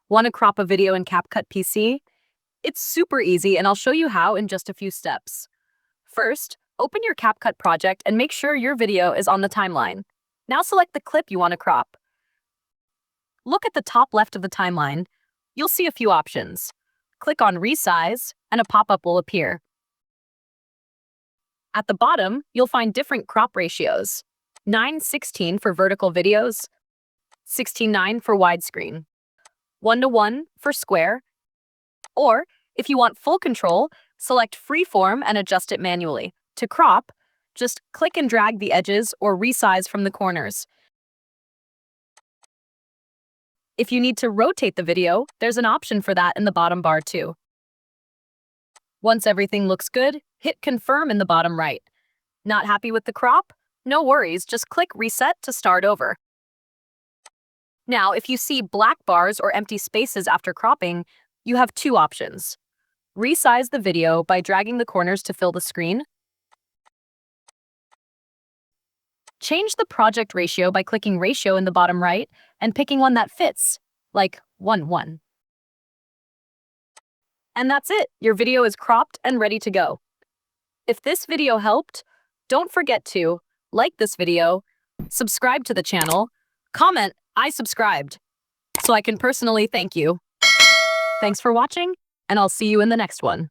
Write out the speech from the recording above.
Want to crop a video in CapCut PC? It's super easy, and I'll show you how in just a few steps. First, open your CapCut project and make sure your video is on the timeline. Now select the clip you want to crop. Look at the top left of the timeline. You'll see a few options. Click on Resize, and a pop-up will appear. At the bottom, you'll find different crop ratios. 9:16 for vertical videos, 16:9 for widescreen, 1:1 for square, or if you want full control, select freeform and adjust it manually. To crop, just click and drag the edges or resize from the corners. If you need to rotate the video, there's an option for that in the bottom bar too. Once everything looks good, hit confirm in the bottom right. Not happy with the crop? No worries, just click reset to start over. Now, if you see black bars or empty spaces after cropping, you have two options. Resize the video by dragging the corners to fill the screen. Change the project ratio by clicking ratio in the bottom right and picking one that fits, like 1:1. And that's it, your video is cropped and ready to go. If this video helped, don't forget to like this video, subscribe to the channel, comment, "I subscribed," so I can personally thank you. Thanks for watching, and I'll see you in the next one.